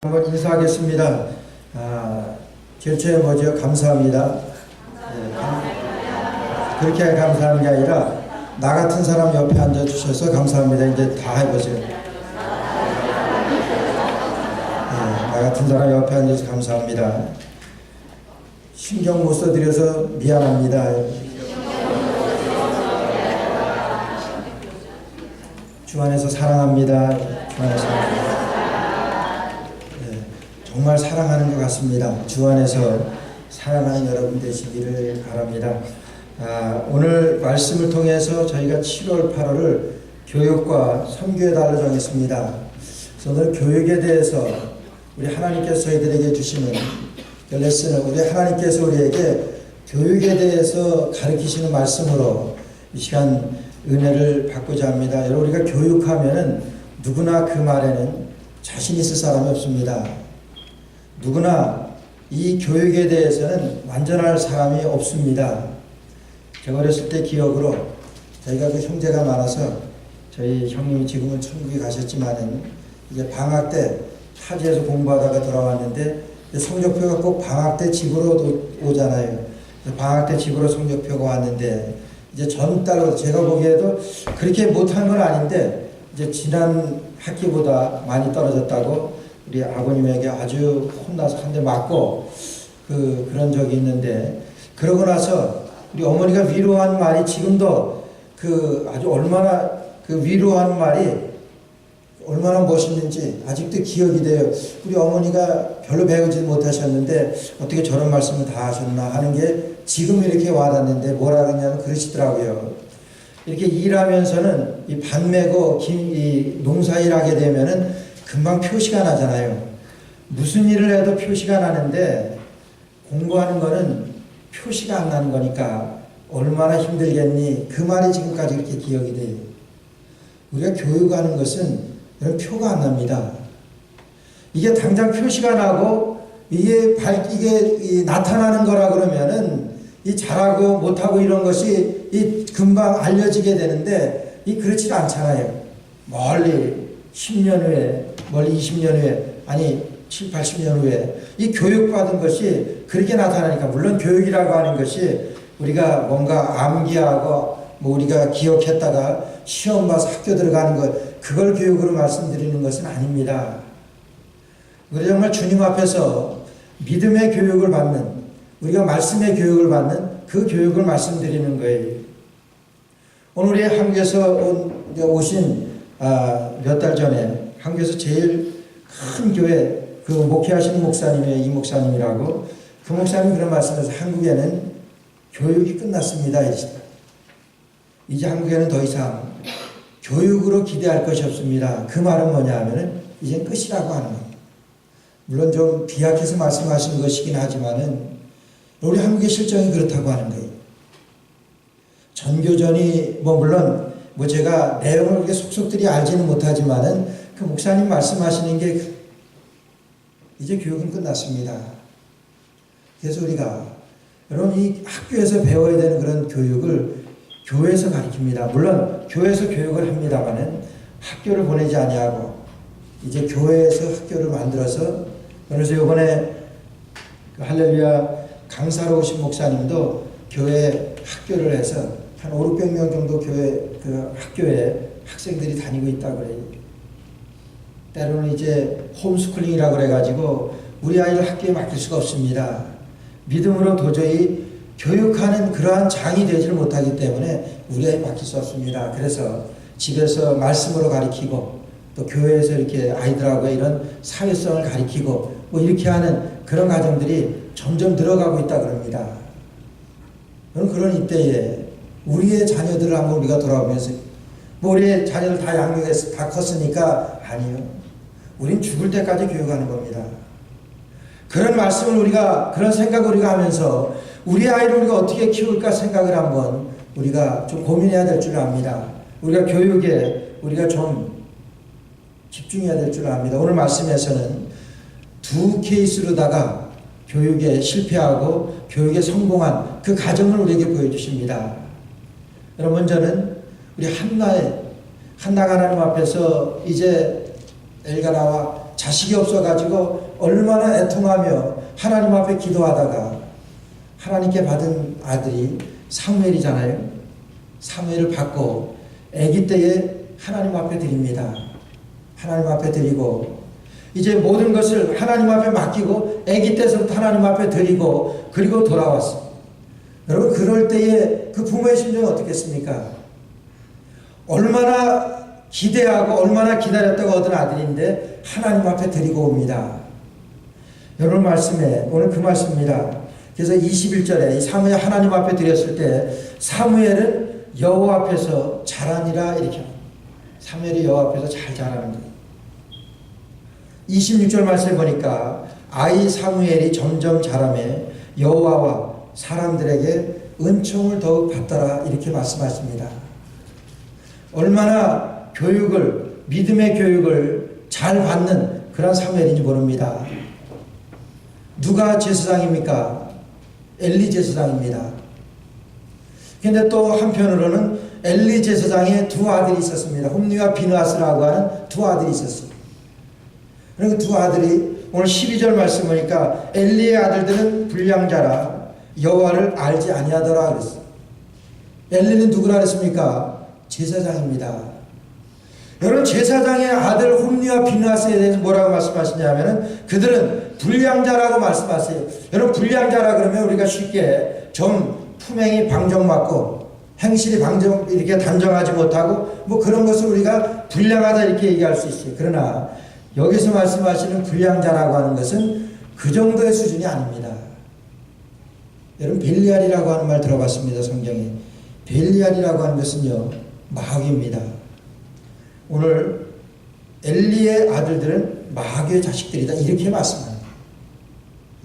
한번 인사하겠습니다. 제일 처음에 먼저 감사합니다. 그렇게 감사하는 게 아니라 나 같은 사람 옆에 앉아주셔서 감사합니다. 이제 다 해보세요. 나 같은 사람 옆에 앉아서 감사합니다. 신경 못 써드려서 미안합니다. 주 안에서 사랑합니다. 주 안에서 사랑합니다. 정말 사랑하는 것 같습니다. 주 안에서 사랑하는 여러분 되시기를 바랍니다. 오늘 말씀을 통해서 저희가 7월, 8월을 교육과 선교의 달로 정했습니다. 그래서 오늘 교육에 대해서 우리 하나님께서 저희들에게 주시는 레슨을 우리 하나님께서 우리에게 교육에 대해서 가르치시는 말씀으로 이 시간 은혜를 받고자 합니다. 여러분, 우리가 교육하면은 누구나 그 말에는 자신 있을 사람이 없습니다. 누구나 이 교육에 대해서는 완전할 사람이 없습니다. 제가 어렸을 때 기억으로 저희가 그 형제가 많아서 저희 형님이 지금은 천국에 가셨지만은 이제 방학 때 타지에서 공부하다가 돌아왔는데 성적표가 꼭 방학 때 집으로 오잖아요. 방학 때 집으로 성적표가 왔는데 이제 전달로 제가 보기에도 그렇게 못한 건 아닌데 이제 지난 학기보다 많이 떨어졌다고 우리 아버님에게 아주 혼나서 한 대 맞고 그런 적이 있는데, 그러고 나서 우리 어머니가 위로한 말이 지금도 아주 얼마나 위로한 말이 얼마나 멋있는지 아직도 기억이 돼요. 우리 어머니가 별로 배우지 못하셨는데 어떻게 저런 말씀을 다 하셨나 하는 게 지금 이렇게 와닿는데 뭐라 그러냐면 그러시더라고요. 이렇게 일하면서는 이 밭 메고 이 농사일 하게 되면은 금방 표시가 나잖아요. 무슨 일을 해도 표시가 나는데 공부하는 거는 표시가 안 나는 거니까 얼마나 힘들겠니? 그 말이 지금까지 이렇게 기억이 돼요. 우리가 교육하는 것은 이런 표가 안 납니다. 이게 당장 표시가 나고 이게 나타나는 거라 그러면은 이 잘하고 못하고 이런 것이 금방 알려지게 되는데 그렇지 않잖아요. 멀리 10년 후에, 멀리 20년 후에, 아니 7, 80년 후에 이 교육받은 것이 그렇게 나타나니까, 물론 교육이라고 하는 것이 우리가 뭔가 암기하고 우리가 기억했다가 시험 봐서 학교 들어가는 것, 그걸 교육으로 말씀드리는 것은 아닙니다. 우리 정말 주님 앞에서 믿음의 교육을 받는, 우리가 말씀의 교육을 받는 그 교육을 말씀드리는 거예요. 오늘 우리 한국에서 오신 몇 달 전에 한국에서 제일 큰 교회 목회하시는 목사님이 이 목사님이라고, 그 목사님이 그런 말씀에서 한국에는 교육이 끝났습니다. 이제 한국에는 더 이상 교육으로 기대할 것이 없습니다. 그 말은 뭐냐 하면은 이제 끝이라고 하는 거예요. 물론 좀 비약해서 말씀하시는 것이긴 하지만은 우리 한국의 실정이 그렇다고 하는 거예요. 전교전이 물론 제가 내용을 그렇게 속속들이 알지는 못하지만은 그 목사님 말씀하시는 게 이제 교육은 끝났습니다. 그래서 우리가 여러분 이 학교에서 배워야 되는 그런 교육을 교회에서 가르칩니다. 물론 교회에서 교육을 합니다만은 학교를 보내지 아니하고 이제 교회에서 학교를 만들어서, 그래서 이번에 할렐루야 강사로 오신 목사님도 교회 학교를 해서 한 500~600명 정도 교회 학교에 학생들이 다니고 있다고 그래요. 때로는 이제 홈스쿨링이라고 그래가지고 우리 아이를 학교에 맡길 수가 없습니다. 믿음으로 도저히 교육하는 그러한 장이 되지를 못하기 때문에 우리 아이 맡길 수 없습니다. 그래서 집에서 말씀으로 가르치고 또 교회에서 이렇게 아이들하고 이런 사회성을 가르치고 이렇게 하는 그런 가정들이 점점 늘어가고 있다 그럽니다. 그런 이때에 우리의 자녀들을 한번 우리가 돌아보면서 우리의 자녀들 다 양육해서 다 컸으니까, 아니요. 우린 죽을 때까지 교육하는 겁니다. 그런 말씀을 그런 생각을 우리가 하면서 우리 아이를 우리가 어떻게 키울까 생각을 한번 우리가 좀 고민해야 될 줄 압니다. 우리가 교육에 우리가 좀 집중해야 될 줄 압니다. 오늘 말씀에서는 두 케이스로다가 교육에 실패하고 교육에 성공한 그 가정을 우리에게 보여주십니다. 여러분, 먼저는 우리 한나가 하나님 앞에서 이제 엘가나와 자식이 없어가지고 얼마나 애통하며 하나님 앞에 기도하다가 하나님께 받은 아들이 사무엘이잖아요. 사무엘을 받고 아기 때에 하나님 앞에 드립니다. 하나님 앞에 드리고 이제 모든 것을 하나님 앞에 맡기고 아기 때서부터 하나님 앞에 드리고 그리고 돌아왔어요. 여러분 그럴 때에 그 부모의 심정이 어떻겠습니까? 얼마나 기대하고 얼마나 기다렸다가 얻은 아들인데 하나님 앞에 드리고 옵니다. 여러분 말씀에 오늘 그 말씀입니다. 그래서 21절에 이 사무엘 하나님 앞에 드렸을 때 사무엘은 여호와 앞에서 자라니라 이렇게 사무엘이 여호와 앞에서 잘 자라는 거예요. 26절 말씀에 보니까 아이 사무엘이 점점 자라매 여호와와 사람들에게 은총을 더욱 받더라 이렇게 말씀하십니다. 얼마나 교육을 믿음의 교육을 잘 받는 그런 사무엘인지 모릅니다. 누가 제사장입니까? 엘리 제사장입니다. 그런데 또 한편으로는 엘리 제사장의 두 아들이 있었습니다. 홈리와 비느하스라고 하는 두 아들이 있었어요. 그리고 두 아들이 오늘 12절 말씀 보니까 엘리의 아들들은 불량자라 여호와를 알지 아니하더라 그랬어요. 엘리는 누구라 그랬습니까? 제사장입니다. 여러분 제사장의 아들 홈리와 비느하스에 대해서 뭐라고 말씀하시냐면은 그들은 불량자라고 말씀하세요. 여러분 불량자라 그러면 우리가 쉽게 좀 품행이 방정맞고 행실이 방정 이렇게 단정하지 못하고 뭐 그런 것을 우리가 불량하다 이렇게 얘기할 수 있어요. 그러나 여기서 말씀하시는 불량자라고 하는 것은 그 정도의 수준이 아닙니다. 여러분 벨리알이라고 하는 말 들어봤습니다. 성경에. 벨리알이라고 하는 것은요 마귀입니다. 오늘 엘리의 아들들은 마귀의 자식들이다 이렇게 말씀합니다.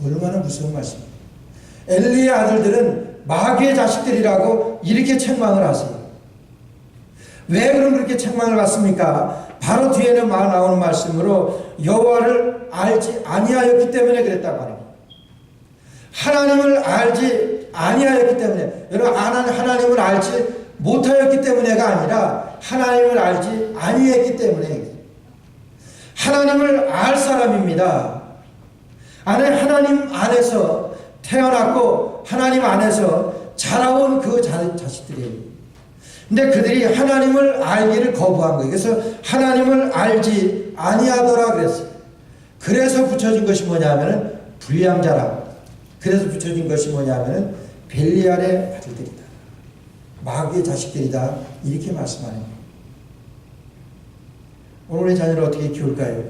얼마나 무서운 말씀입니다. 엘리의 아들들은 마귀의 자식들이라고 이렇게 책망을 하세요. 왜 그럼 그렇게 책망을 받습니까? 바로 뒤에는 나오는 말씀으로 여호와를 알지 아니하였기 때문에 그랬다고 합니다. 하나님을 알지 아니하였기 때문에 여러분 하나님을 알지 못하였기 때문에가 아니라 하나님을 알지 아니했기 때문에 하나님을 알 사람입니다. 하나님 안에서 태어났고 하나님 안에서 자라온 그 자식들이에요. 근데 그들이 하나님을 알기를 거부한 거예요. 그래서 하나님을 알지 아니하더라 그랬어요. 그래서 붙여진 것이 뭐냐면은 불량자라. 그래서 붙여진 것이 뭐냐면은 벨리알의 아들들이다. 마귀의 자식들이다. 이렇게 말씀하는 거예요. 오늘 우리 자녀를 어떻게 키울까요?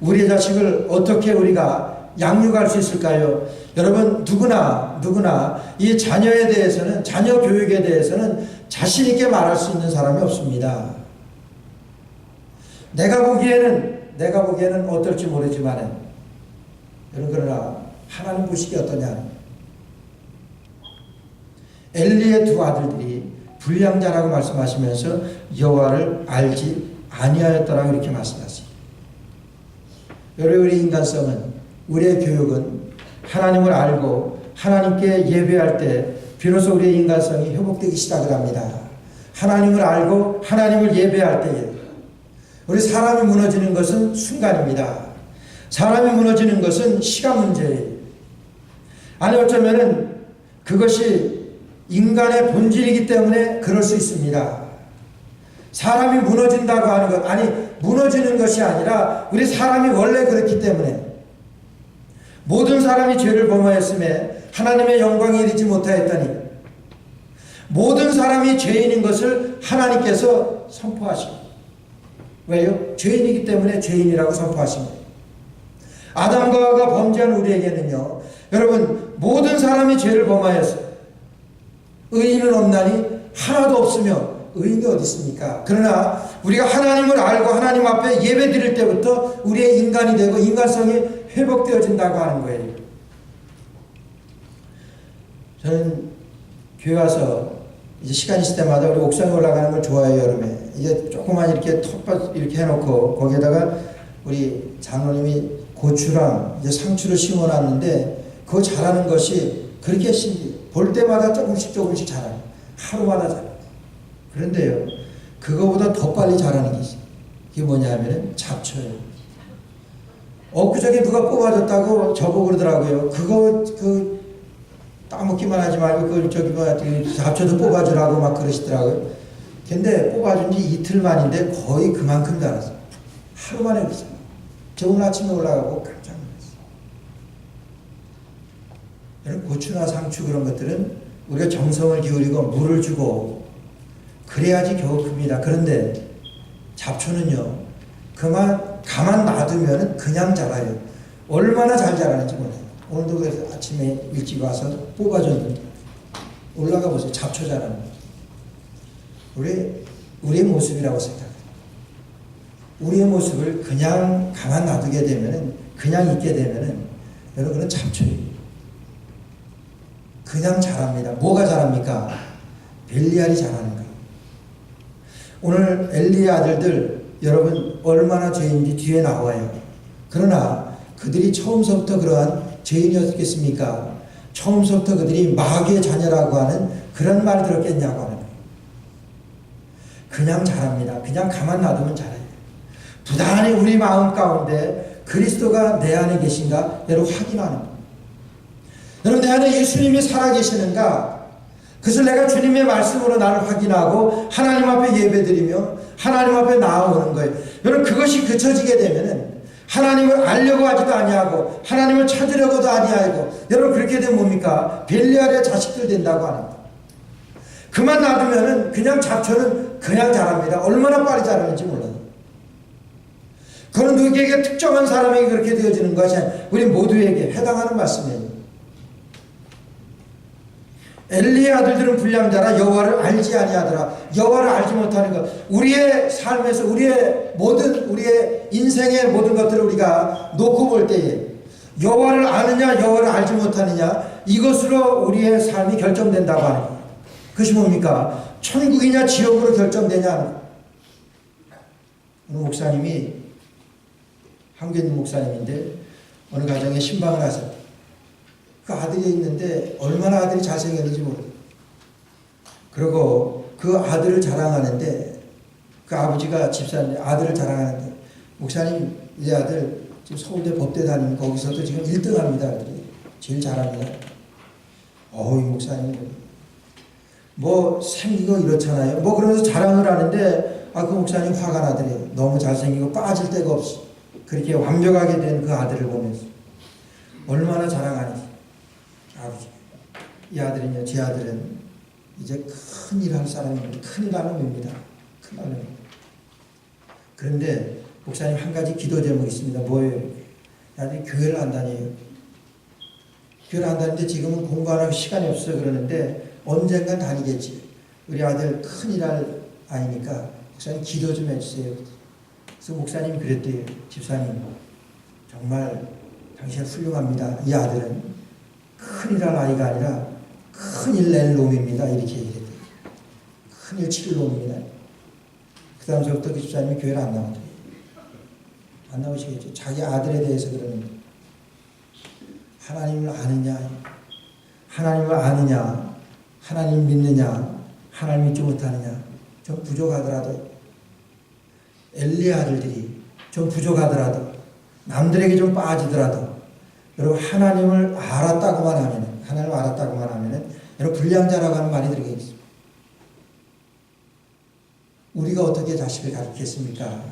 우리의 자식을 어떻게 우리가 양육할 수 있을까요? 여러분 누구나 이 자녀에 대해서는 자녀 교육에 대해서는 자신 있게 말할 수 있는 사람이 없습니다. 내가 보기에는 어떨지 모르지만 여러분 그러나 하나님 보시기에 어떠냐? 엘리의 두 아들들이 불량자라고 말씀하시면서 여호와를 알지 아니하였더라고 이렇게 말씀하세요. 여러분 우리 인간성은 우리의 교육은 하나님을 알고 하나님께 예배할 때 비로소 우리의 인간성이 회복되기 시작을 합니다. 하나님을 알고 하나님을 예배할 때에 우리 사람이 무너지는 것은 순간입니다. 사람이 무너지는 것은 시간 문제예요. 아니 어쩌면은 그것이 인간의 본질이기 때문에 그럴 수 있습니다. 사람이 무너진다고 하는 것 아니 무너지는 것이 아니라 우리 사람이 원래 그렇기 때문에 모든 사람이 죄를 범하였음에 하나님의 영광에 이르지 못하였다니 모든 사람이 죄인인 것을 하나님께서 선포하십니다. 왜요? 죄인이기 때문에 죄인이라고 선포하십니다. 아담과 하와가 범죄한 우리에게는요 여러분 모든 사람이 죄를 범하였어요. 의인은 없나니 하나도 없으며 의인이 어디 있습니까? 그러나 우리가 하나님을 알고 하나님 앞에 예배 드릴 때부터 우리의 인간이 되고 인간성이 회복되어진다고 하는 거예요. 저는 교회 와서 이제 시간 있을 때마다 우리 옥상에 올라가는 걸 좋아해요. 여름에 이게 조그만 이렇게 텃밭 이렇게 해놓고 거기에다가 우리 장로님이 고추랑 이제 상추를 심어놨는데 그거 자라는 것이 그렇게 신기해요. 볼 때마다 조금씩 자라요. 하루마다 자라요. 그런데요 그거보다 더 빨리 자라는 게 있어요. 그게 뭐냐 하면 잡초예요. 엊그저께 누가 뽑아줬다고 저보고 그러더라고요. 그거 따먹기만 하지 말고 잡초도 뽑아주라고 막 그러시더라고요. 근데 뽑아준 지 이틀 만인데 거의 그만큼 자랐어요. 하루 만에 그랬어요. 저 오늘 아침에 올라가고 깜짝 놀랐어요. 이런 고추나 상추 그런 것들은 우리가 정성을 기울이고 물을 주고 그래야지 겨우 큽니다. 그런데 잡초는요, 가만 놔두면 그냥 자라요. 얼마나 잘 자라는지 몰라요. 오늘도 그래서 아침에 일찍 와서 뽑아줬는데 올라가 보세요. 잡초 자라는 거. 우리의 모습이라고 생각해요. 우리의 모습을 그냥 가만 놔두게 되면은, 그냥 있게 되면은 여러분은 잡초예요. 그냥 자랍니다. 뭐가 자랍니까? 벨리알이 자라는 거예요. 오늘 엘리의 아들들 여러분 얼마나 죄인지 뒤에 나와요. 그러나 그들이 처음서부터 그러한 죄인이었겠습니까? 처음서부터 그들이 마귀의 자녀라고 하는 그런 말 들었겠냐고 하는 거예요. 그냥 자랍니다. 그냥 가만 놔두면 자라요. 부단히 우리 마음 가운데 그리스도가 내 안에 계신가 여러분 확인하는 거예요. 여러분 내 안에 예수님이 살아계시는가? 그것을 내가 주님의 말씀으로 나를 확인하고 하나님 앞에 예배드리며 하나님 앞에 나아오는 거예요. 여러분 그것이 그쳐지게 되면은 하나님을 알려고 하지도 아니하고 하나님을 찾으려고도 아니하고 여러분 그렇게 되면 뭡니까? 벨리알의 자식들 된다고 하는 거예요. 그만 놔두면은 그냥 잡초는 그냥 자랍니다. 얼마나 빨리 자라는지 몰라요. 그건 누구에게 특정한 사람에게 그렇게 되어지는 것이 아니라 우리 모두에게 해당하는 말씀이에요. 엘리의 아들들은 불량자라 여호와를 알지 아니하더라. 여호와를 알지 못하는 것. 우리의 삶에서 우리의 인생의 모든 것들을 우리가 놓고 볼 때에 여호와를 아느냐 여호와를 알지 못하느냐 이것으로 우리의 삶이 결정된다고 하는 것. 그것이 뭡니까? 천국이냐 지옥으로 결정되냐 하는 것. 어느 목사님이 한국에 있는 목사님인데 어느 가정에 신방을 하셨다. 그 아들이 있는데 얼마나 아들이 잘생겼는지 모르겠어요. 그리고 그 아들을 자랑하는데 그 아버지가 집사님 아들을 자랑하는데 목사님 이 아들 지금 서울대 법대 다니면 거기서도 지금 1등 합니다. 제일 잘합니다. 이 목사님 뭐 생기고 이렇잖아요. 뭐 그러면서 자랑을 하는데 그 목사님 화가 나더래요. 너무 잘생기고 빠질 데가 없이 그렇게 완벽하게 된 그 아들을 보면서 얼마나 자랑하는지. 아버지, 이 아들은요, 제 아들은 이제 큰일 할 사람입니다. 큰일 하는 놈입니다. 큰일 하는 놈입니다. 그런데 목사님 한 가지 기도 제목이 있습니다. 뭐예요? 아들이 교회를 안 다녀요. 교회를 안 다니는데 지금은 공부하는 시간이 없어요. 그러는데 언젠간 다니겠지. 우리 아들 큰일 할 아이니까 목사님 기도 좀 해주세요. 그래서 목사님이 그랬대요. 집사님, 정말 당신 훌륭합니다. 이 아들은 큰일 할 아이가 아니라 큰일 낼 놈입니다. 이렇게 얘기했대요. 큰일 칠 놈입니다. 그 다음서부터 그 집사님이 교회를 안 나오더래요. 안 나오시겠죠. 자기 아들에 대해서 그러는데 하나님을 아느냐, 하나님을 아느냐, 하나님 믿느냐, 하나님 믿지 못하느냐 좀 부족하더라도 엘리의 아들들이 좀 부족하더라도 남들에게 좀 빠지더라도 여러분 하나님을 알았다고만 하면은 여러분 불량자라고 하는 말이 들어있습니다. 우리가 어떻게 자식을 가르치겠습니까?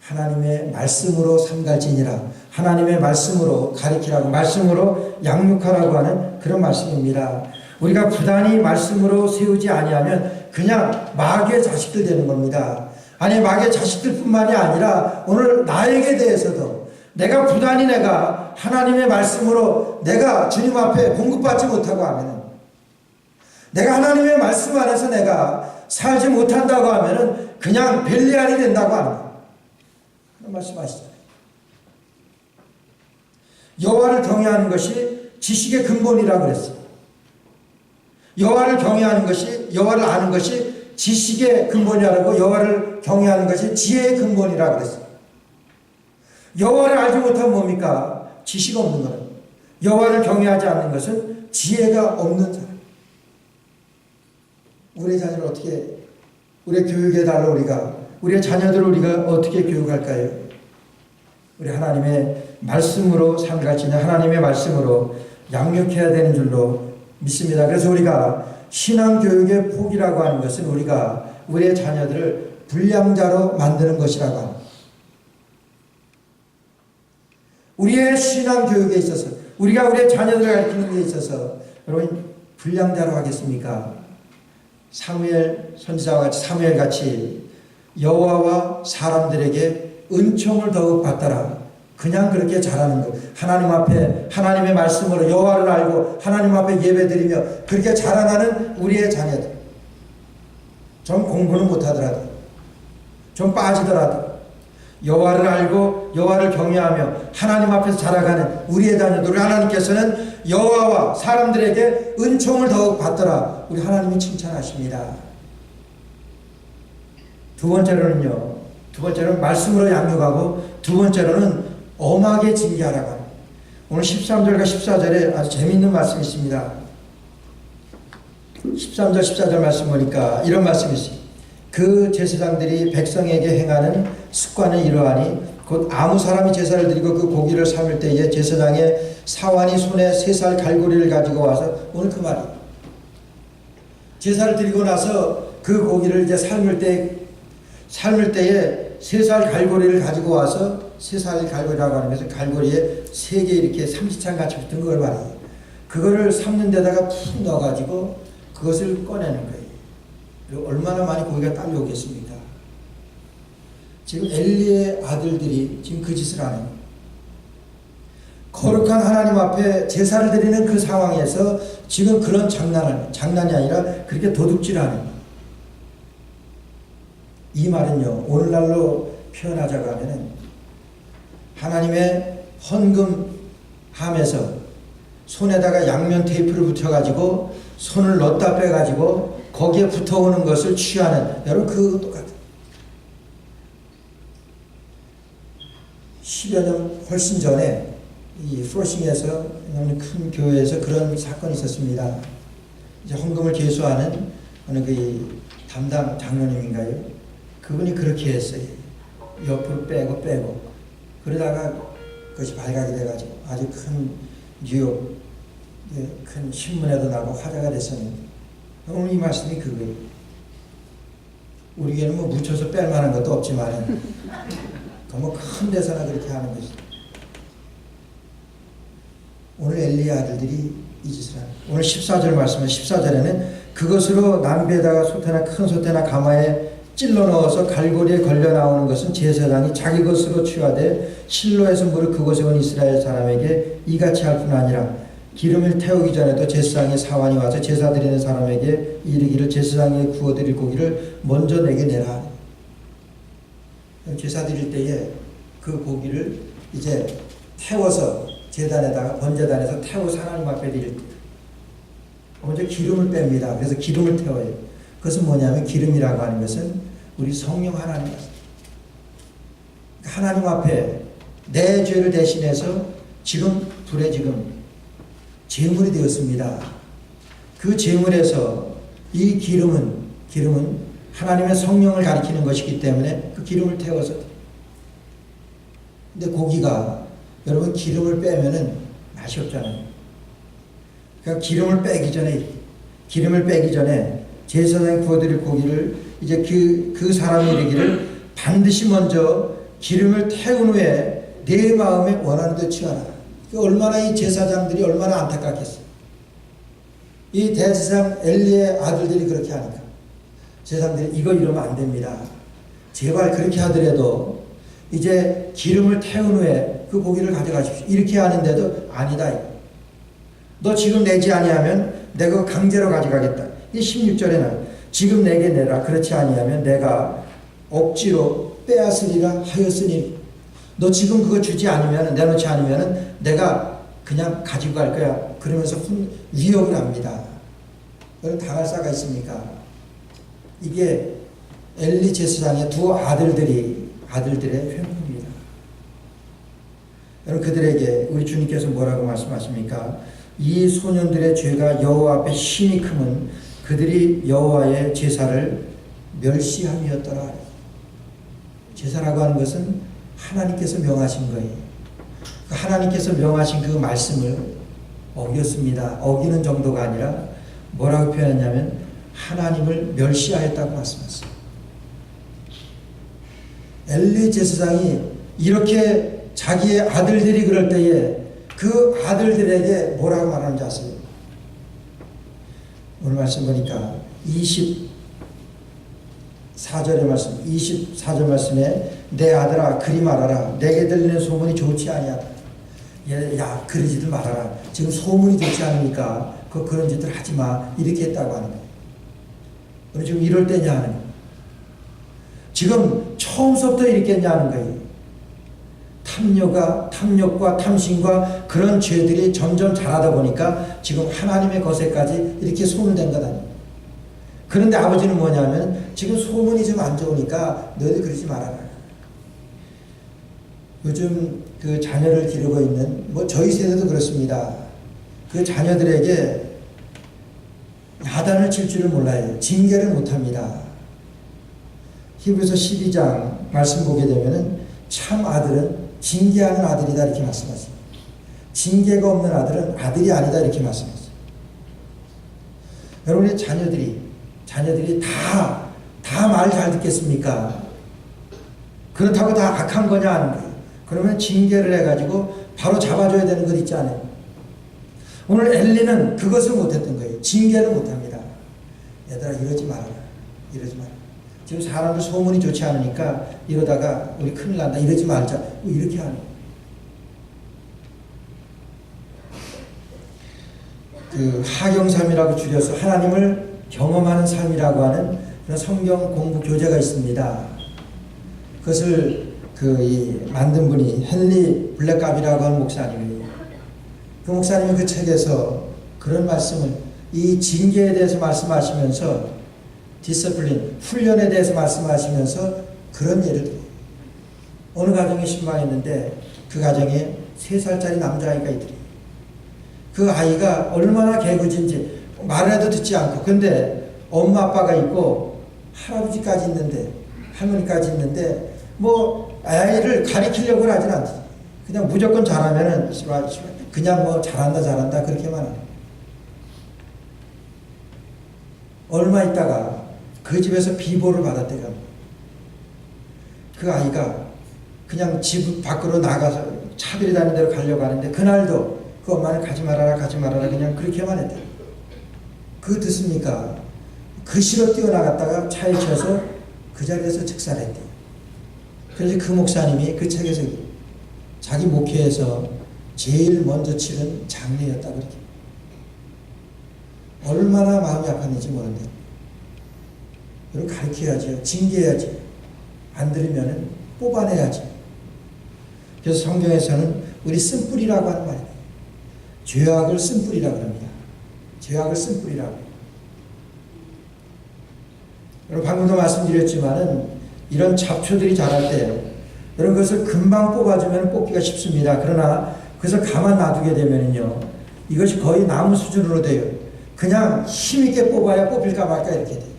하나님의 말씀으로 삼갈지니라. 하나님의 말씀으로 가르치라고, 말씀으로 양육하라고 하는 그런 말씀입니다. 우리가 부단히 말씀으로 세우지 아니하면 그냥 마귀의 자식들 되는 겁니다. 아니 마귀의 자식들뿐만이 아니라 오늘 나에게 대해서도 내가 부단히 내가 하나님의 말씀으로 내가 주님 앞에 공급받지 못하고 하면은, 내가 하나님의 말씀 안에서 내가 살지 못한다고 하면은 그냥 벨리알이 된다고 합니다. 그런 말씀 아시잖아요. 여호와를 경외하는 것이 지식의 근본이라고 그랬어요. 여호와를 경외하는 것이, 여호와를 아는 것이 지식의 근본이라고, 여호와를 경외하는 것이 지혜의 근본이라고 그랬어요. 여호와를 알지 못하면 뭡니까? 지식 없는 거예요. 여호와를 경외하지 않는 것은 지혜가 없는 사람. 우리의 자녀를 어떻게, 우리의 교육에 달라 우리의 자녀들을 우리가 어떻게 교육할까요? 우리 하나님의 말씀으로 삶가르치는 하나님의 말씀으로 양육해야 되는 줄로 믿습니다. 그래서 우리가 신앙교육의 포기라고 하는 것은 우리가 우리의 자녀들을 불량자로 만드는 것이라고 합니다. 우리의 신앙교육에 있어서 우리가 우리의 자녀들을 가르치는 데 있어서 여러분 불량자로 하겠습니까? 사무엘 선지자와 같이 사무엘같이 여호와와 사람들에게 은총을 더욱 받더라. 그냥 그렇게 잘하는 것. 하나님 앞에 하나님의 말씀으로 여호와를 알고 하나님 앞에 예배드리며 그렇게 자라나는 우리의 자녀들. 좀 공부는 못하더라도 좀 빠지더라도 여호와를 알고 여호와를 경외하며 하나님 앞에서 자라가는 우리의 자녀들을 하나님께서는 여호와와 사람들에게 은총을 더욱 받더라. 우리 하나님이 칭찬하십니다. 두 번째로는 말씀으로 양육하고 두 번째로는 엄하게 징계하라고 합니다. 오늘 13절과 14절에 아주 재미있는 말씀이 있습니다. 13절 14절 말씀 보니까 이런 말씀이 있어요. 그 제사장들이 백성에게 행하는 습관은 이러하니 곧 아무 사람이 제사를 드리고 그 고기를 삶을 때에 제사장의 사환이 손에 3살 갈고리를 가지고 와서 오늘 그 말이에요. 제사를 드리고 나서 그 고기를 이제 삶을 때에 3살 갈고리를 가지고 와서 3살 갈고리라고 하는 것은 갈고리에 3개 이렇게 삼지창 같이 붙은 걸 말이에요. 그거를 삶는 데다가 푹 넣어가지고 그것을 꺼내는 거예요. 그리고 얼마나 많이 고기가 딸려오겠습니까? 지금 엘리의 아들들이 지금 그 짓을 하는 거예요. 거룩한 하나님 앞에 제사를 드리는 그 상황에서 지금 그런 장난이 아니라 그렇게 도둑질하는 거예요. 이 말은요, 오늘날로 표현하자고 하면은 하나님의 헌금함에서 손에다가 양면 테이프를 붙여가지고 손을 넣었다 빼가지고 거기에 붙어오는 것을 취하는, 여러분 그거 똑같아요. 10여 년 훨씬 전에 이 프로싱에서 큰 교회에서 그런 사건이 있었습니다. 이제 헌금을 계수하는 어느 그 담당 장로님인가요? 그분이 그렇게 했어요. 옆으로 빼고 그러다가 그것이 발각이 돼가지고 아주 큰 뉴욕 큰 신문에도 나고 화제가 됐었는데 오늘 이 말씀이 그거예요. 우리에게는 뭐 묻혀서 뺄 만한 것도 없지만 뭐 큰 데서나 그렇게 하는 것이. 오늘 엘리의 아들들이 이 짓을 하는. 오늘 14절 말씀은 14절에는 그것으로 남배에다가 소태나 큰 소태나 가마에 찔러 넣어서 갈고리에 걸려 나오는 것은 제사장이 자기 것으로 취하되 실로에서 무릇 그곳에 온 이스라엘 사람에게 이같이 할 뿐 아니라 기름을 태우기 전에도 제사장의 사환이 와서 제사 드리는 사람에게 이르기를 제사장이 구워드릴 고기를 먼저 내게 내라. 제사 드릴 때에 그 고기를 이제 태워서 제단에다가 번제단에서 태워서 하나님 앞에 드릴 때 먼저 기름을 뺍니다. 그래서 기름을 태워요. 그것은 뭐냐면 기름이라고 하는 것은 우리 성령 하나님, 하나님 앞에 내 죄를 대신해서 지금 불에 지금 제물이 되었습니다. 그 제물에서 이 기름은 하나님의 성령을 가리키는 것이기 때문에 그 기름을 태워서. 근데 고기가 여러분 기름을 빼면은 맛이 없잖아요. 그러니까 기름을 빼기 전에 제사장이 구워드릴 고기를 이제 그 사람이 이르기를 반드시 먼저 기름을 태운 후에 내 마음에 원하는 듯 취하라. 얼마나 이 제사장들이 얼마나 안타깝겠어요. 이 대제사장 엘리의 아들들이 그렇게 하니까 제사장들이 이거 이러면 안 됩니다. 제발 그렇게 하더라도 이제 기름을 태운 후에 그 고기를 가져가십시오. 이렇게 하는데도 아니다. 너 지금 내지 아니하면 내가 강제로 가져가겠다. 이 16절에는 지금 내게 내라. 그렇지 아니하면 내가 억지로 빼앗으리라 하였으니 너 지금 그거 주지 않으면 내놓지 않으면 내가 그냥 가지고 갈 거야. 그러면서 위협을 합니다. 여러분 당할 사가 있습니까? 이게 엘리 제사장의 두 아들들의 회문입니다. 여러분 그들에게 우리 주님께서 뭐라고 말씀하십니까? 이 소년들의 죄가 여호와 앞에 심히 크면 그들이 여호와의 제사를 멸시함이었더라. 제사라고 하는 것은 하나님께서 명하신 거예요. 하나님께서 명하신 그 말씀을 어겼습니다. 어기는 정도가 아니라 뭐라고 표현했냐면 하나님을 멸시하였다고 말씀하셨어요. 엘리 제사장이 이렇게 자기의 아들들이 그럴 때에 그 아들들에게 뭐라고 말하는지 아세요? 오늘 말씀 보니까 24절의 말씀, 24절 말씀에 내 아들아 그리 말하라. 내게 들리는 소문이 좋지 아니하다. 야 그러지들 말아라. 지금 소문이 좋지 않으니까 그런 짓들 하지 마. 이렇게 했다고 하는 거예요. 우리 지금 이럴 때냐 하는 거예요. 지금 처음부터 이렇게 했냐는 거예요. 탐욕과 탐심과 그런 죄들이 점점 자라다 보니까 지금 하나님의 것에까지 이렇게 소문된 것 아니에요. 그런데 아버지는 뭐냐면 지금 소문이 좀 안 좋으니까 너희들 그러지 말아라. 요즘 그 자녀를 기르고 있는 저희 세대도 그렇습니다. 그 자녀들에게 야단을 칠 줄을 몰라요. 징계를 못합니다. 히브리서 12장 말씀 보게 되면은 참 아들은 징계하는 아들이다 이렇게 말씀하세요. 징계가 없는 아들은 아들이 아니다 이렇게 말씀하세요. 여러분의 자녀들이 다 말 잘 듣겠습니까? 그렇다고 다 악한 거냐 하는 거예요. 그러면 징계를 해가지고 바로 잡아줘야 되는 것 있지 않아요? 오늘 엘리는 그것을 못했던 거예요. 징계를 못합니다. 얘들아 이러지 말아라. 이러지 마라. 지금 사람들 소문이 좋지 않으니까 이러다가 우리 큰일 난다. 이러지 말자. 이렇게 하는 거예요. 그 하경삼이라고 줄여서 하나님을 경험하는 삶이라고 하는 그런 성경 공부 교재가 있습니다. 그것을 만든 분이 헨리 블랙갑이라고 하는 목사님이에요. 그 목사님이 그 책에서 그런 말씀을 이 징계에 대해서 말씀하시면서 디스플린, 훈련에 대해서 말씀하시면서 그런 예를 들어요. 어느 가정에 신방했는데 그 가정에 3살짜리 남자아이가 있더래요. 그 아이가 얼마나 개구진지 말을 해도 듣지 않고 근데 엄마 아빠가 있고 할아버지까지 있는데 할머니까지 있는데 아이를 가리키려고 하진 않지. 그냥 무조건 잘하면은 그냥 잘한다 그렇게만 하네. 얼마 있다가 그 집에서 비보를 받았대요. 그 아이가 그냥 집 밖으로 나가서 차들이 다니는 데로 가려고 하는데 그날도 그 엄마는 가지 말아라 그냥 그렇게만 했대요. 그거 듣습니까? 그 시로 뛰어나갔다가 차에 쳐서 그 자리에서 즉사했대요. 그래서 그 목사님이 그 책에서 자기 목회에서 제일 먼저 치른 장례였다고 그렇게. 얼마나 마음이 아팠는지 모르는데 여러분 가르쳐야죠. 징계해야지. 안 들으면 뽑아내야지. 그래서 성경에서는 우리 쓴뿌리라고 하는 말이에요. 죄악을 쓴뿌리라고 합니다. 죄악을 쓴뿌리라고. 여러분 방금도 말씀드렸지만은 이런 잡초들이 자랄 때 여러분 그것을 금방 뽑아주면 뽑기가 쉽습니다. 그러나 그것을 가만 놔두게 되면요 이것이 거의 나무 수준으로 돼요. 그냥 힘있게 뽑아야 뽑힐까 말까 이렇게 돼요.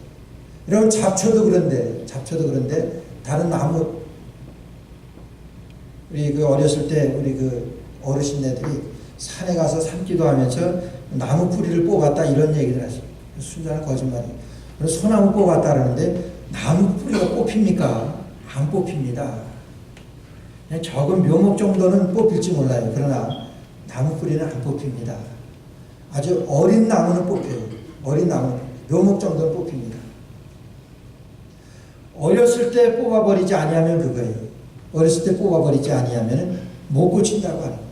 여러분 잡초도 그런데 다른 나무 우리 그 어렸을 때 우리 그 어르신네들이 산에 가서 산기도 하면서 나무 뿌리를 뽑았다 이런 얘기들 하시죠. 순전한 거짓말이에요. 소나무 뽑았다 그러는데 나무 뿌리가 뽑힙니까? 안 뽑힙니다. 그냥 적은 묘목 정도는 뽑힐지 몰라요. 그러나 나무 뿌리는 안 뽑힙니다. 아주 어린 나무는 뽑혀요. 어린 나무, 묘목 정도는 뽑힙니다. 어렸을 때 뽑아버리지 아니하면 그거예요. 어렸을 때 뽑아버리지 아니하면 못 고친다고 하는 거예요.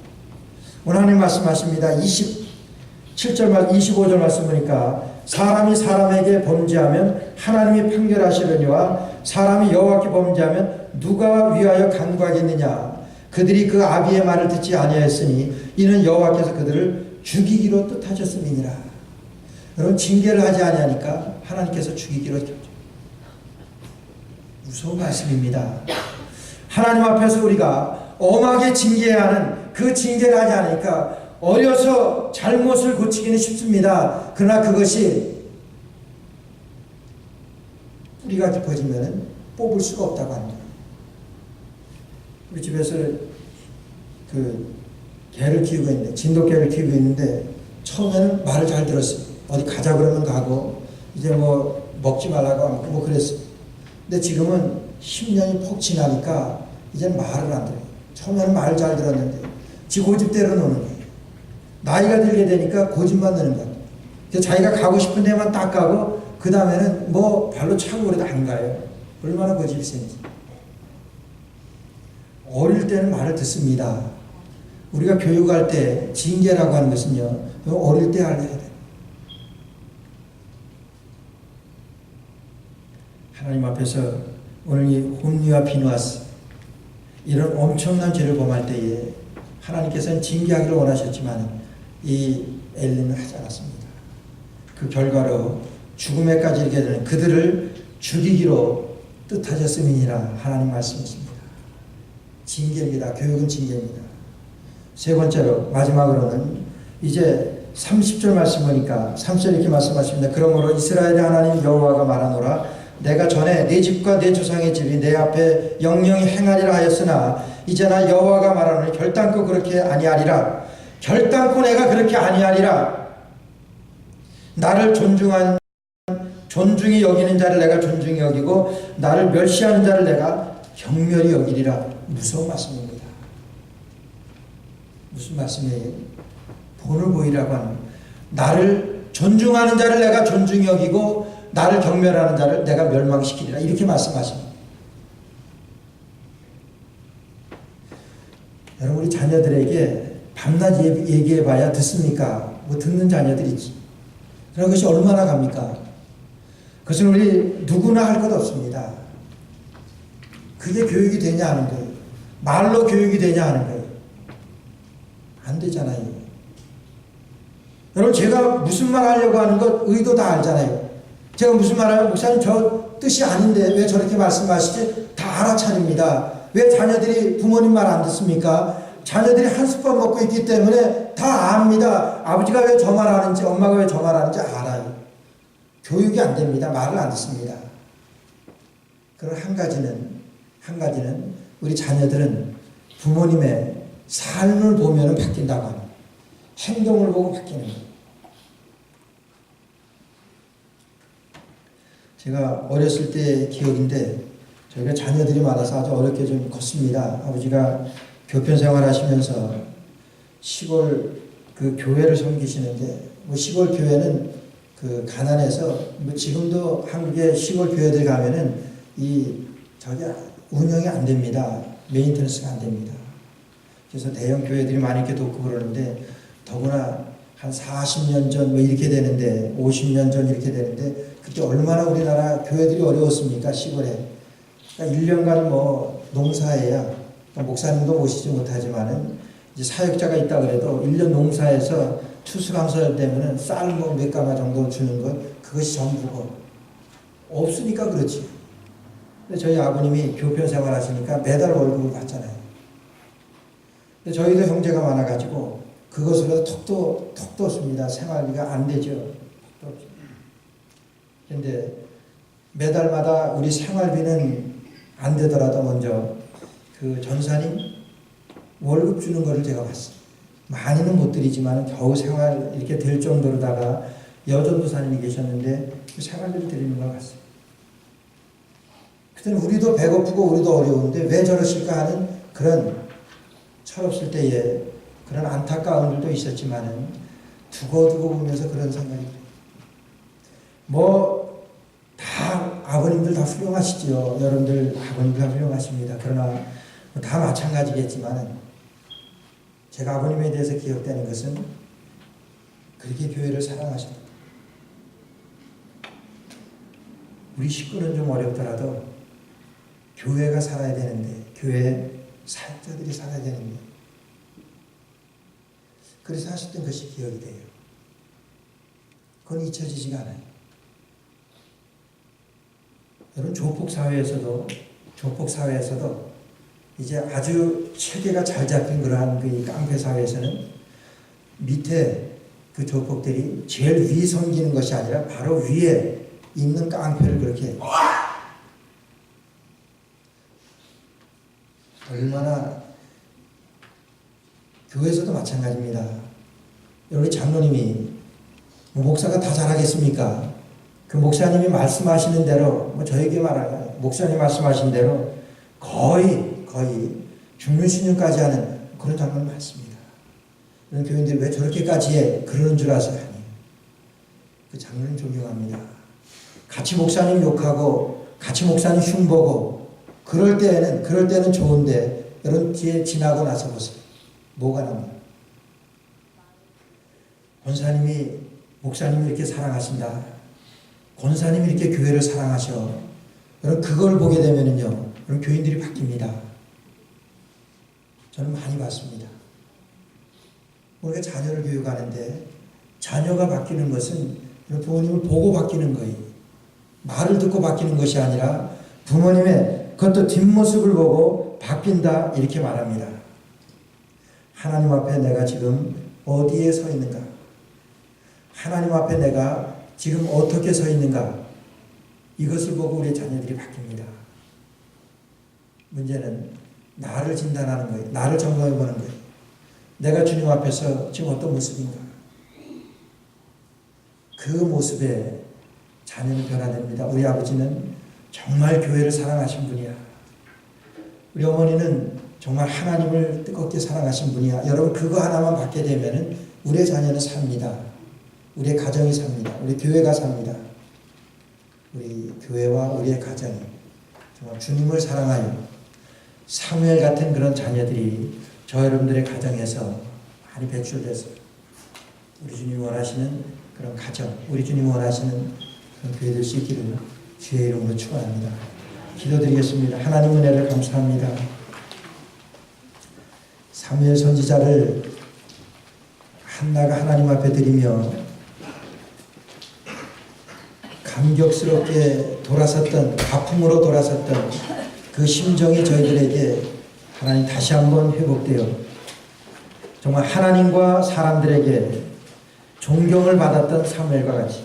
오늘 하나님 말씀하십니다. 27절, 25절 말씀 보니까 사람이 사람에게 범죄하면 하나님이 판결하시려니와 사람이 여호와께 범죄하면 누가 위하여 간구하겠느냐. 그들이 그 아비의 말을 듣지 아니하였으니 이는 여호와께서 그들을 죽이기로 뜻하셨음이니라. 여러분 징계를 하지 아니하니까 하나님께서 죽이기로 무서운 말씀입니다. 하나님 앞에서 우리가 엄하게 징계해야 하는 그 징계를 하지 않으니까 어려서 잘못을 고치기는 쉽습니다. 그러나 그것이 뿌리가 깊어지면 뽑을 수가 없다고 합니다. 우리 집에서 그 개를 키우고 있는데, 진돗개를 키우고 있는데 처음에는 말을 잘 들었어요. 어디 가자 그러면 가고 이제 뭐 먹지 말라고 하고 뭐 그랬어요. 근데 지금은 10년이 폭 지나니까 이제 말을 안 들어요. 처음에는 말을 잘 들었는데 지 고집대로 노는 거예요. 나이가 들게 되니까 고집만 내는 거예요. 자기가 가고 싶은 데만 딱 가고 그 다음에는 뭐 발로 차고 그래도 안 가요. 얼마나 고집이 센지. 어릴 때는 말을 듣습니다. 우리가 교육할 때 징계라고 하는 것은요, 어릴 때 알려야 돼요. 하나님 앞에서 오늘 이 홈리와 비누아스 이런 엄청난 죄를 범할 때에 하나님께서는 징계하기를 원하셨지만 이 엘리는 하지 않았습니다. 그 결과로 죽음에까지 이르게 되는 그들을 죽이기로 뜻하셨음이니라 하나님 말씀이십니다. 징계입니다. 교육은 징계입니다. 세 번째로 마지막으로는 이제 30절 말씀 보니까 3절 이렇게 말씀하십니다. 그러므로 이스라엘의 하나님 여호와가 말하노라 내가 전에 내 집과 내 조상의 집이 내 앞에 영영히 행하리라 하였으나 이제나 여호와가 말하노니 결단코 그렇게 아니하리라. 결단코 내가 그렇게 아니하리라. 나를 존중히 여기는 자를 내가 존중히 여기고 나를 멸시하는 자를 내가 경멸히 여기리라. 무서운 말씀입니다. 무슨 말씀이에요? 본을 보이라고 하는, 나를 존중하는 자를 내가 존중히 여기고 나를 경멸하는 자를 내가 멸망시키리라. 이렇게 말씀하십니다. 여러분, 우리 자녀들에게 밤낮 얘기해봐야 듣습니까? 뭐 듣는 자녀들이지. 그런 것이 얼마나 갑니까? 그것은 우리 누구나 할 것 없습니다. 그게 교육이 되냐 하는 거예요. 말로 교육이 되냐 하는 거예요. 안 되잖아요. 여러분, 제가 무슨 말 하려고 하는 것 의도 다 알잖아요. 제가 무슨 말 하면 목사님 저 뜻이 아닌데 왜 저렇게 말씀하시지? 다 알아차립니다. 왜 자녀들이 부모님 말 안 듣습니까? 자녀들이 한 숟밥 먹고 있기 때문에 다 압니다. 아버지가 왜 저 말 하는지 엄마가 왜 저 말 하는지 알아요. 교육이 안 됩니다. 말을 안 듣습니다. 그럼 한 가지는 우리 자녀들은 부모님의 삶을 보면 바뀐다고 합니다. 행동을 보고 바뀌는 거예요. 제가 어렸을 때 기억인데 저희가 자녀들이 많아서 아주 어렵게 좀 컸습니다. 아버지가 교편 생활하시면서 시골 그 교회를 섬기시는데 뭐 시골 교회는 그 가난해서 뭐 지금도 한국의 시골 교회들 가면은 저기 운영이 안 됩니다. 메인테너스가 안 됩니다. 그래서 대형 교회들이 많이 이렇게 돕고 그러는데 더구나 한 40년 전 뭐 이렇게 되는데 50년 전 이렇게 되는데 그때 얼마나 우리나라 교회들이 어려웠습니까? 시골에. 그러니까 1년간 뭐 농사해야 그러니까 목사님도 오시지 못하지만은 이제 사역자가 있다 그래도 1년 농사해서 추수감사 되면은 쌀 뭐 몇 가마 정도 주는 것 그것이 전부고 없으니까 그렇지. 근데 저희 아버님이 교편 생활하시니까 매달 월급을 받잖아요. 근데 저희도 형제가 많아가지고 그것으로 턱도 없습니다. 생활비가 안 되죠. 턱도 없죠. 근데 매달마다 우리 생활비는 안 되더라도 먼저 그 전사님 월급 주는 거를 제가 봤어요. 많이는 못 드리지만 겨우 생활 이렇게 될 정도로다가 여전도사님이 계셨는데 그 생활비를 드리는 걸 봤어요. 그때는 우리도 배고프고 우리도 어려운데 왜 저러실까 하는 그런 철없을 때에 그런 안타까운 일도 있었지만은 두고두고 보면서 그런 생각이 들어요. 뭐 다 아버님들 다 훌륭하시죠. 여러분들 아버님들 다 훌륭하십니다. 그러나 다 마찬가지겠지만은 제가 아버님에 대해서 기억되는 것은 그렇게 교회를 사랑하셨다. 우리 식구는 좀 어렵더라도 교회가 살아야 되는데 교회 사역자들이 살아야 되는데 그래서 하셨던 것이 기억이 돼요. 그건 잊혀지지가 않아요. 여러분 조폭 사회에서도 이제 아주 체계가 잘 잡힌 그러한 그 깡패 사회에서는 밑에 그 조폭들이 제일 위 섬기는 것이 아니라 바로 위에 있는 깡패를 그렇게 얼마나 교회에서도 마찬가지입니다. 우리 장로님이 목사가 다 잘하겠습니까? 그 목사님이 말씀하시는 대로 저에게 말하는 목사님 말씀하신 대로 거의 죽는 신용까지 하는 그런 장면 많습니다. 이런 교인들이 왜 저렇게까지 해? 그러는 줄 아세요? 아니에요. 그 장로님 존경합니다. 같이 목사님 욕하고 같이 목사님 흉보고 그럴 때는 좋은데 여러분 뒤에 지나고 나서 보세요. 뭐가 남아요? 권사님이 목사님을 이렇게 사랑하신다. 권사님이 이렇게 교회를 사랑하셔. 여러분 그걸 보게 되면은요, 여러분 교인들이 바뀝니다. 저는 많이 봤습니다. 우리가 자녀를 교육하는데 자녀가 바뀌는 것은 부모님을 보고 바뀌는 거예요. 말을 듣고 바뀌는 것이 아니라 부모님의 그것도 뒷모습을 보고 바뀐다 이렇게 말합니다. 하나님 앞에 내가 지금 어디에 서 있는가? 하나님 앞에 내가 지금 어떻게 서 있는가? 이것을 보고 우리 자녀들이 바뀝니다. 문제는 나를 진단하는 거예요. 나를 점검해 보는 거예요. 내가 주님 앞에서 지금 어떤 모습인가? 그 모습에 자녀는 변화됩니다. 우리 아버지는 정말 교회를 사랑하신 분이야. 우리 어머니는 정말 하나님을 뜨겁게 사랑하신 분이야. 여러분 그거 하나만 받게 되면은 우리의 자녀는 삽니다. 우리의 가정이 삽니다. 우리 교회가 삽니다. 우리 교회와 우리의 가정이 정말 주님을 사랑하여 사무엘 같은 그런 자녀들이 저 여러분들의 가정에서 많이 배출돼서 우리 주님이 원하시는 그런 가정, 우리 주님이 원하시는 그런 교회 될 수 있기를 주의 이름으로 축원합니다. 기도드리겠습니다. 하나님 은혜를 감사합니다. 사무엘 선지자를 한나가 하나님 앞에 드리며 감격스럽게 돌아섰던, 가품으로 돌아섰던 그 심정이 저희들에게 하나님 다시 한번 회복되어 정말 하나님과 사람들에게 존경을 받았던 사무엘과 같이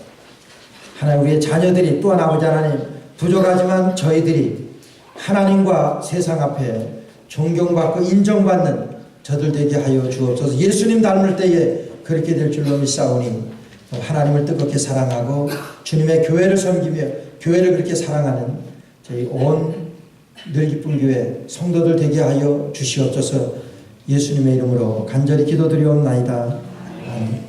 하나님 우리의 자녀들이 또한 아버지 하나님 부족하지만 저희들이 하나님과 세상 앞에 존경받고 인정받는 저들 되게 하여 주옵소서. 예수님 닮을 때에 그렇게 될 줄로 믿사오니 하나님을 뜨겁게 사랑하고 주님의 교회를 섬기며 교회를 그렇게 사랑하는 저희 온 늘 기쁜 교회 성도들 되게 하여 주시옵소서. 예수님의 이름으로 간절히 기도드리옵나이다. 아멘.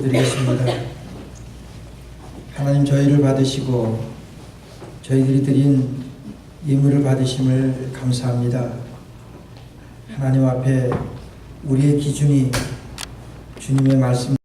기도드리겠습니다. 하나님, 저희를 받으시고 저희들이 드린 예물을 받으심을 감사합니다. 하나님 앞에 우리의 기준이 주님의 말씀